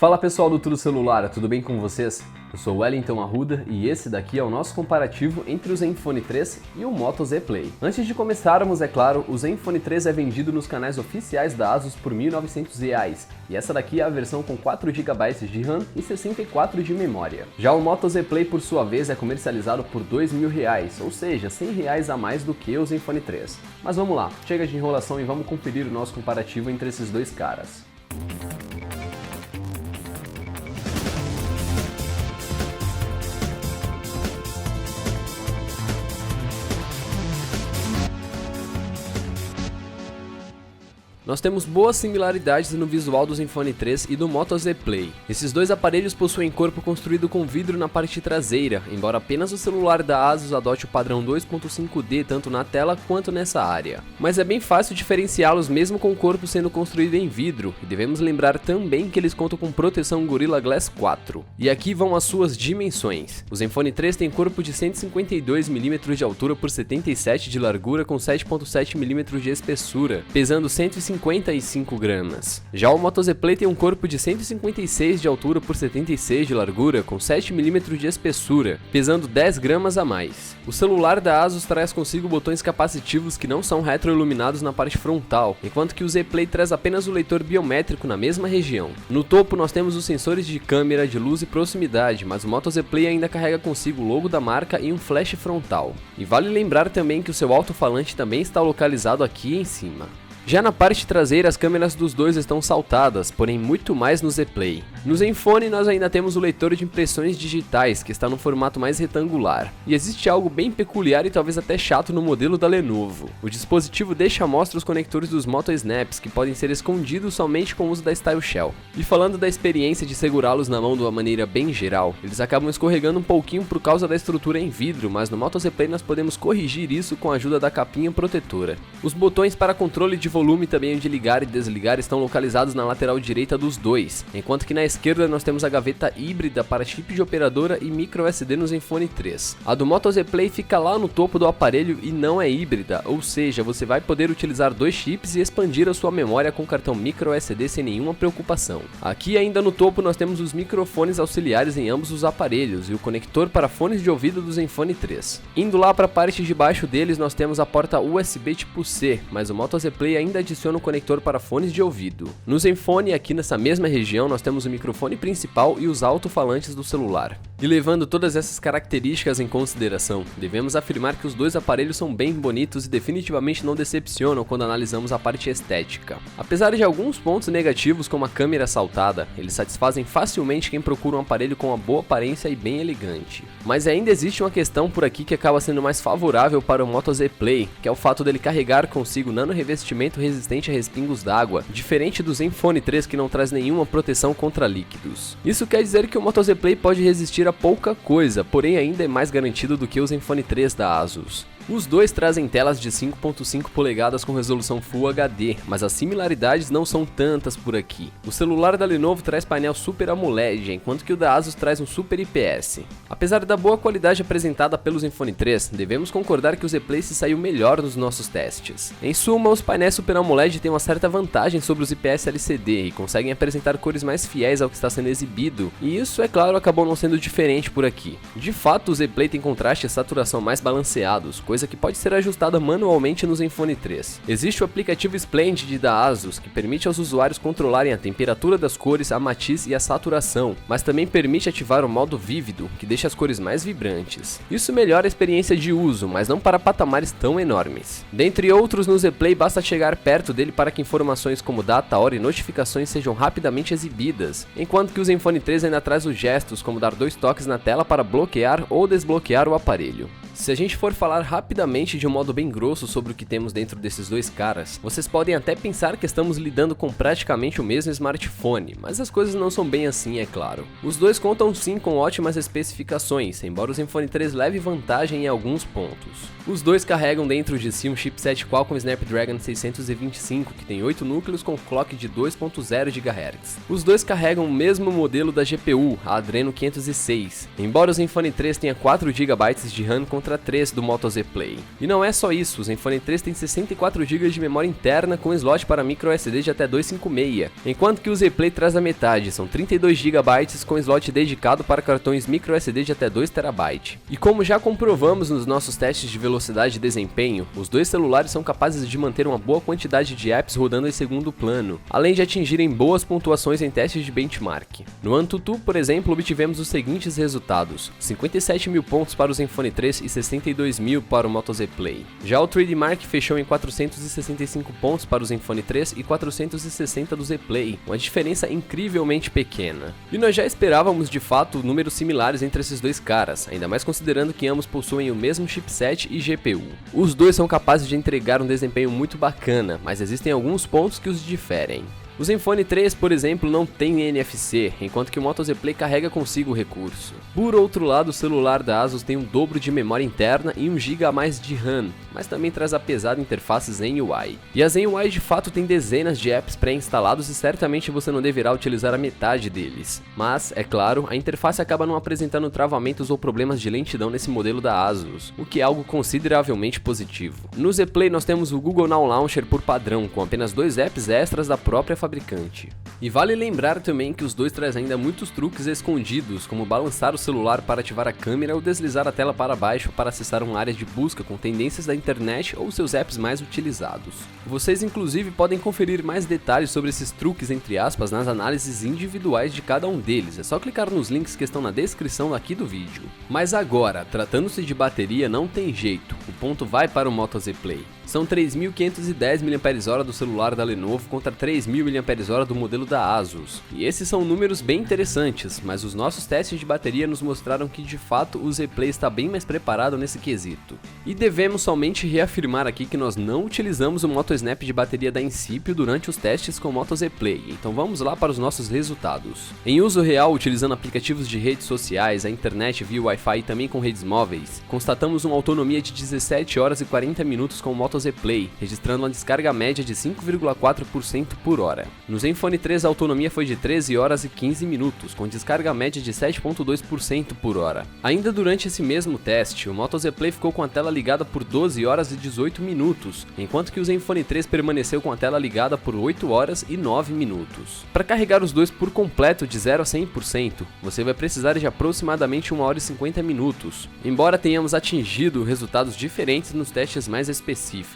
Fala pessoal do Tudo Celular, tudo bem com vocês? Eu sou o Wellington Arruda e esse daqui é o nosso comparativo entre o Zenfone 3 e o Moto Z Play. Antes de começarmos, é claro, o Zenfone 3 é vendido nos canais oficiais da ASUS por R$ 1.900 e essa daqui é a versão com 4 GB de RAM e 64 de memória. Já o Moto Z Play, por sua vez, é comercializado por R$ 2.000, ou seja, R$ 100 a mais do que o Zenfone 3. Mas vamos lá, chega de enrolação e vamos conferir o nosso comparativo entre esses dois caras. Nós temos boas similaridades no visual do Zenfone 3 e do Moto Z Play. Esses dois aparelhos possuem corpo construído com vidro na parte traseira, embora apenas o celular da ASUS adote o padrão 2.5D tanto na tela quanto nessa área. Mas é bem fácil diferenciá-los mesmo com o corpo sendo construído em vidro, e devemos lembrar também que eles contam com proteção Gorilla Glass 4. E aqui vão as suas dimensões. O Zenfone 3 tem corpo de 152 mm de altura por 77 de largura com 7.7 mm de espessura, pesando 155 gramas. Já o Moto Z Play tem um corpo de 156 de altura por 76 de largura com 7 mm de espessura, pesando 10 gramas a mais. O celular da ASUS traz consigo botões capacitivos que não são retroiluminados na parte frontal, enquanto que o Z Play traz apenas o leitor biométrico na mesma região. No topo nós temos os sensores de câmera, de luz e proximidade, mas o Moto Z Play ainda carrega consigo o logo da marca e um flash frontal. E vale lembrar também que o seu alto-falante também está localizado aqui em cima. Já na parte traseira, as câmeras dos dois estão saltadas, porém muito mais no Z Play. No Zenfone nós ainda temos o leitor de impressões digitais, que está no formato mais retangular. E existe algo bem peculiar e talvez até chato no modelo da Lenovo. O dispositivo deixa à mostra os conectores dos Moto Snaps, que podem ser escondidos somente com o uso da Style Shell. E falando da experiência de segurá-los na mão de uma maneira bem geral, eles acabam escorregando um pouquinho por causa da estrutura em vidro, mas no Moto Z Play nós podemos corrigir isso com a ajuda da capinha protetora. Os botões para controle de volume também de ligar e desligar estão localizados na lateral direita dos dois, enquanto que na esquerda nós temos a gaveta híbrida para chip de operadora e micro SD no Zenfone 3. A do Moto Z Play fica lá no topo do aparelho e não é híbrida, ou seja, você vai poder utilizar dois chips e expandir a sua memória com cartão micro SD sem nenhuma preocupação. Aqui ainda no topo nós temos os microfones auxiliares em ambos os aparelhos e o conector para fones de ouvido do Zenfone 3. Indo lá para a parte de baixo deles nós temos a porta USB tipo C, mas o Moto Z Play ainda adiciona o conector para fones de ouvido. No Zenfone, aqui nessa mesma região, nós temos o microfone principal e os alto-falantes do celular. E levando todas essas características em consideração, devemos afirmar que os dois aparelhos são bem bonitos e definitivamente não decepcionam quando analisamos a parte estética. Apesar de alguns pontos negativos como a câmera saltada, eles satisfazem facilmente quem procura um aparelho com uma boa aparência e bem elegante. Mas ainda existe uma questão por aqui que acaba sendo mais favorável para o Moto Z Play, que é o fato dele carregar consigo nano revestimento resistente a respingos d'água, diferente do Zenfone 3 que não traz nenhuma proteção contra líquidos. Isso quer dizer que o Moto Z Play pode resistir a pouca coisa, porém ainda é mais garantido do que o Zenfone 3 da ASUS. Os dois trazem telas de 5.5 polegadas com resolução Full HD, mas as similaridades não são tantas por aqui. O celular da Lenovo traz painel Super AMOLED, enquanto que o da ASUS traz um Super IPS. Apesar da boa qualidade apresentada pelo Zenfone 3, devemos concordar que o Z Play se saiu melhor nos nossos testes. Em suma, os painéis Super AMOLED têm uma certa vantagem sobre os IPS LCD e conseguem apresentar cores mais fiéis ao que está sendo exibido, e isso, é claro, acabou não sendo diferente por aqui. De fato, o Z Play tem contraste e saturação mais balanceados, coisa que pode ser ajustada manualmente no Zenfone 3. Existe o aplicativo Splendid da ASUS, que permite aos usuários controlarem a temperatura das cores, a matiz e a saturação, mas também permite ativar o modo vívido, que deixa as cores mais vibrantes. Isso melhora a experiência de uso, mas não para patamares tão enormes. Dentre outros, no Z Play basta chegar perto dele para que informações como data, hora e notificações sejam rapidamente exibidas, enquanto que o Zenfone 3 ainda traz os gestos, como dar 2 toques na tela para bloquear ou desbloquear o aparelho. Se a gente for falar rapidamente de um modo bem grosso sobre o que temos dentro desses dois caras, vocês podem até pensar que estamos lidando com praticamente o mesmo smartphone, mas as coisas não são bem assim, é claro. Os dois contam sim com ótimas especificações, embora o Zenfone 3 leve vantagem em alguns pontos. Os dois carregam dentro de si um chipset Qualcomm Snapdragon 625, que tem 8 núcleos com clock de 2.0 GHz. Os dois carregam o mesmo modelo da GPU, a Adreno 506, embora o Zenfone 3 tenha 4 GB de RAM contra contra 3 do Moto Z Play. E não é só isso, o Zenfone 3 tem 64 GB de memória interna com slot para microSD de até 256, enquanto que o Z Play traz a metade, são 32 GB com slot dedicado para cartões microSD de até 2 TB. E como já comprovamos nos nossos testes de velocidade e desempenho, os dois celulares são capazes de manter uma boa quantidade de apps rodando em segundo plano, além de atingirem boas pontuações em testes de benchmark. No AnTuTu, por exemplo, obtivemos os seguintes resultados: 57 mil pontos para o Zenfone 3 e 62 mil para o Moto Z Play. Já o Trademark fechou em 465 pontos para o Zenfone 3 e 460 do Z Play, uma diferença incrivelmente pequena. E nós já esperávamos de fato números similares entre esses dois caras, ainda mais considerando que ambos possuem o mesmo chipset e GPU. Os dois são capazes de entregar um desempenho muito bacana, mas existem alguns pontos que os diferem. O Zenfone 3, por exemplo, não tem NFC, enquanto que o Moto Z Play carrega consigo o recurso. Por outro lado, o celular da ASUS tem o dobro de memória interna e 1 GB a mais de RAM, mas também traz a pesada interface Zen UI. E a Zen UI de fato tem dezenas de apps pré-instalados e certamente você não deverá utilizar a metade deles. Mas, é claro, a interface acaba não apresentando travamentos ou problemas de lentidão nesse modelo da ASUS, o que é algo consideravelmente positivo. No Z Play nós temos o Google Now Launcher por padrão, com apenas 2 apps extras da própria fabricante. E vale lembrar também que os dois trazem ainda muitos truques escondidos, como balançar o celular para ativar a câmera ou deslizar a tela para baixo para acessar uma área de busca com tendências da internet ou seus apps mais utilizados. Vocês inclusive podem conferir mais detalhes sobre esses truques entre aspas nas análises individuais de cada um deles, é só clicar nos links que estão na descrição aqui do vídeo. Mas agora, tratando-se de bateria, não tem jeito, o ponto vai para o Moto Z Play. São 3.510 mAh do celular da Lenovo contra 3.000 mAh do modelo da ASUS. E esses são números bem interessantes, mas os nossos testes de bateria nos mostraram que de fato o Z Play está bem mais preparado nesse quesito. E devemos somente reafirmar aqui que nós não utilizamos o Moto Snap de bateria da Incipio durante os testes com o Moto Z Play, então vamos lá para os nossos resultados. Em uso real, utilizando aplicativos de redes sociais, a internet via Wi-Fi e também com redes móveis, constatamos uma autonomia de 17 horas e 40 minutos com o Moto Z Play, registrando uma descarga média de 5,4% por hora. No Zenfone 3 a autonomia foi de 13 horas e 15 minutos, com descarga média de 7,2% por hora. Ainda durante esse mesmo teste, o Moto Z Play ficou com a tela ligada por 12 horas e 18 minutos, enquanto que o Zenfone 3 permaneceu com a tela ligada por 8 horas e 9 minutos. Para carregar os dois por completo de 0 a 100%, você vai precisar de aproximadamente 1 hora e 50 minutos, embora tenhamos atingido resultados diferentes nos testes mais específicos.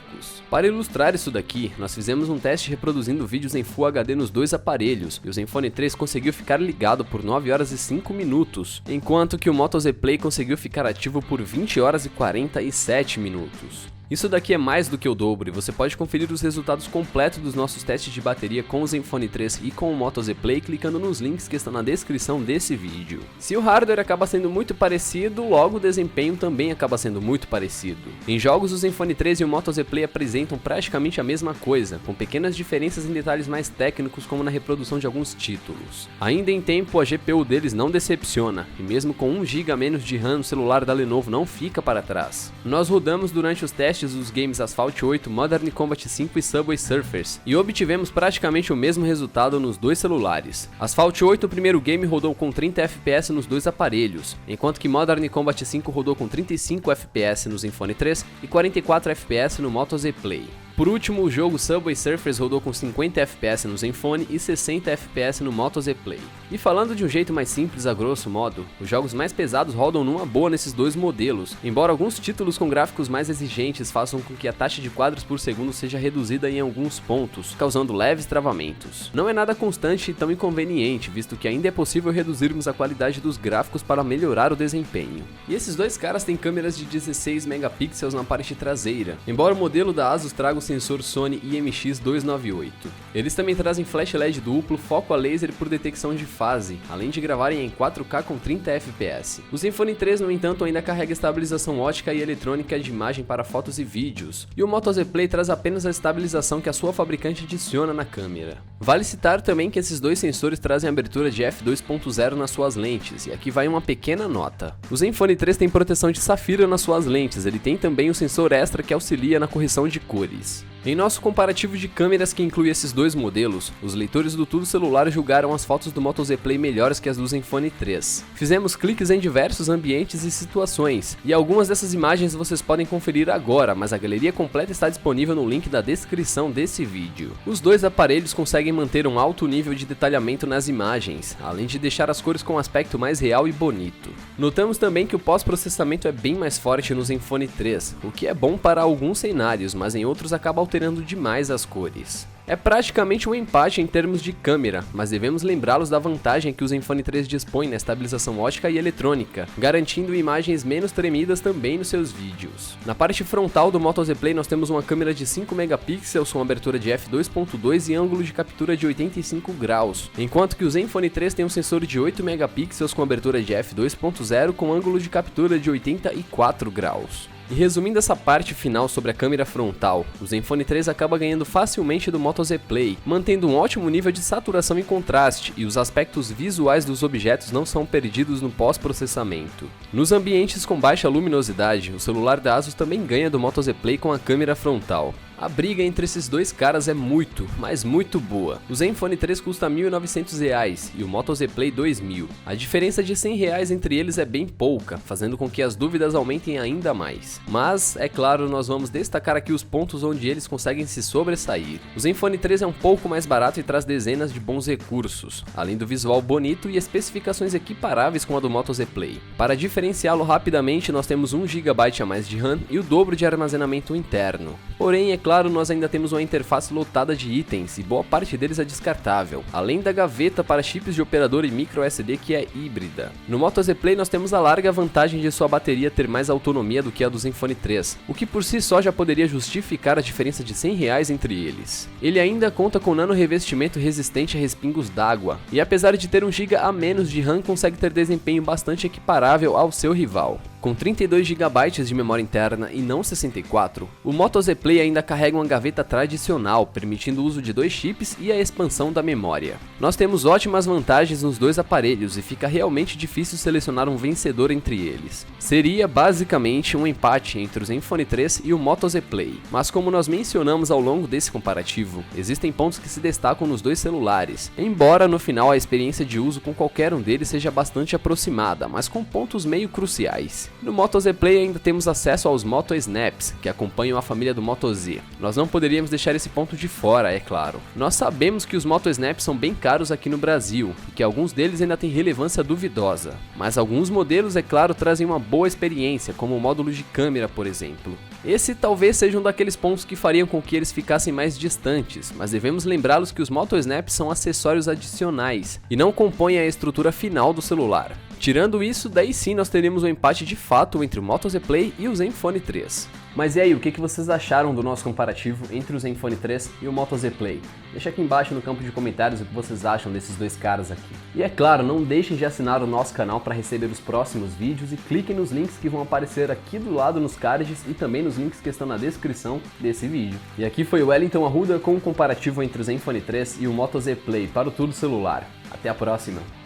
Para ilustrar isso daqui, nós fizemos um teste reproduzindo vídeos em Full HD nos dois aparelhos, e o Zenfone 3 conseguiu ficar ligado por 9 horas e 5 minutos, enquanto que o Moto Z Play conseguiu ficar ativo por 20 horas e 47 minutos. Isso daqui é mais do que o dobro e você pode conferir os resultados completos dos nossos testes de bateria com o Zenfone 3 e com o Moto Z Play clicando nos links que estão na descrição desse vídeo. Se o hardware acaba sendo muito parecido, logo o desempenho também acaba sendo muito parecido. Em jogos, o Zenfone 3 e o Moto Z Play apresentam praticamente a mesma coisa, com pequenas diferenças em detalhes mais técnicos como na reprodução de alguns títulos. Ainda em tempo, a GPU deles não decepciona, e mesmo com 1 GB a menos de RAM, o celular da Lenovo não fica para trás. Nós rodamos durante os testes dos games Asphalt 8, Modern Combat 5 e Subway Surfers, e obtivemos praticamente o mesmo resultado nos dois celulares. Asphalt 8, o primeiro game, rodou com 30 FPS nos dois aparelhos, enquanto que Modern Combat 5 rodou com 35 FPS no Zenfone 3 e 44 FPS no Moto Z Play. Por último, o jogo Subway Surfers rodou com 50 FPS no Zenfone e 60 FPS no Moto Z Play. E falando de um jeito mais simples a grosso modo, os jogos mais pesados rodam numa boa nesses dois modelos, embora alguns títulos com gráficos mais exigentes façam com que a taxa de quadros por segundo seja reduzida em alguns pontos, causando leves travamentos. Não é nada constante e tão inconveniente, visto que ainda é possível reduzirmos a qualidade dos gráficos para melhorar o desempenho. E esses dois caras têm câmeras de 16 megapixels na parte traseira, embora o modelo da ASUS traga o sensor Sony IMX298. Eles também trazem flash LED duplo, foco a laser por detecção de fase, além de gravarem em 4K com 30 FPS. O Zenfone 3, no entanto, ainda carrega estabilização ótica e eletrônica de imagem para fotos e vídeos, e o Moto Z Play traz apenas a estabilização que a sua fabricante adiciona na câmera. Vale citar também que esses dois sensores trazem abertura de f2.0 nas suas lentes, e aqui vai uma pequena nota. O Zenfone 3 tem proteção de safira nas suas lentes, ele tem também o sensor extra que auxilia na correção de cores. Em nosso comparativo de câmeras que inclui esses dois modelos, os leitores do Tudo Celular julgaram as fotos do Moto Z Play melhores que as do Zenfone 3. Fizemos cliques em diversos ambientes e situações, e algumas dessas imagens vocês podem conferir agora, mas a galeria completa está disponível no link da descrição desse vídeo. Os dois aparelhos conseguem manter um alto nível de detalhamento nas imagens, além de deixar as cores com um aspecto mais real e bonito. Notamos também que o pós-processamento é bem mais forte no Zenfone 3, o que é bom para alguns cenários, mas em outros acaba alterando demais as cores. É praticamente um empate em termos de câmera, mas devemos lembrá-los da vantagem que o Zenfone 3 dispõe na estabilização ótica e eletrônica, garantindo imagens menos tremidas também nos seus vídeos. Na parte frontal do Moto Z Play nós temos uma câmera de 5 megapixels com abertura de f2.2 e ângulo de captura de 85 graus, enquanto que o Zenfone 3 tem um sensor de 8 megapixels com abertura de f2.0 com ângulo de captura de 84 graus. E resumindo essa parte final sobre a câmera frontal, o Zenfone 3 acaba ganhando facilmente do Moto Z Play, mantendo um ótimo nível de saturação e contraste, e os aspectos visuais dos objetos não são perdidos no pós-processamento. Nos ambientes com baixa luminosidade, o celular da ASUS também ganha do Moto Z Play com a câmera frontal. A briga entre esses dois caras é muito, mas muito boa. O Zenfone 3 custa R$ 1.900 e o Moto Z Play R$ 2.000. A diferença de R$ 100 entre eles é bem pouca, fazendo com que as dúvidas aumentem ainda mais. Mas, é claro, nós vamos destacar aqui os pontos onde eles conseguem se sobressair. O Zenfone 3 é um pouco mais barato e traz dezenas de bons recursos, além do visual bonito e especificações equiparáveis com a do Moto Z Play. Para diferenciá-lo rapidamente, nós temos 1 GB a mais de RAM e o dobro de armazenamento interno. Porém, é claro, nós ainda temos uma interface lotada de itens e boa parte deles é descartável, além da gaveta para chips de operador e micro SD que é híbrida. No Moto Z Play nós temos a larga vantagem de sua bateria ter mais autonomia do que a do Zenfone 3, o que por si só já poderia justificar a diferença de R$ 100 entre eles. Ele ainda conta com nano revestimento resistente a respingos d'água, e apesar de ter 1 GB a menos de RAM, consegue ter desempenho bastante equiparável ao seu rival. Com 32 GB de memória interna e não 64, o Moto Z Play ainda carrega uma gaveta tradicional, permitindo o uso de 2 chips e a expansão da memória. Nós temos ótimas vantagens nos dois aparelhos e fica realmente difícil selecionar um vencedor entre eles. Seria basicamente um empate entre o Zenfone 3 e o Moto Z Play, mas como nós mencionamos ao longo desse comparativo, existem pontos que se destacam nos dois celulares, embora no final a experiência de uso com qualquer um deles seja bastante aproximada, mas com pontos meio cruciais. No Moto Z Play ainda temos acesso aos Moto Snaps, que acompanham a família do Moto Z. Nós não poderíamos deixar esse ponto de fora, é claro. Nós sabemos que os Moto Snaps são bem caros aqui no Brasil, e que alguns deles ainda têm relevância duvidosa. Mas alguns modelos, é claro, trazem uma boa experiência, como o módulo de câmera, por exemplo. Esse talvez seja um daqueles pontos que fariam com que eles ficassem mais distantes, mas devemos lembrá-los que os Moto Snaps são acessórios adicionais, e não compõem a estrutura final do celular. Tirando isso, daí sim nós teríamos um empate de fato entre o Moto Z Play e o Zenfone 3. Mas e aí, o que vocês acharam do nosso comparativo entre o Zenfone 3 e o Moto Z Play? Deixa aqui embaixo no campo de comentários o que vocês acham desses dois caras aqui. E é claro, não deixem de assinar o nosso canal para receber os próximos vídeos e cliquem nos links que vão aparecer aqui do lado nos cards e também nos links que estão na descrição desse vídeo. E aqui foi o Wellington Arruda com o comparativo entre o Zenfone 3 e o Moto Z Play para o Tudo Celular. Até a próxima!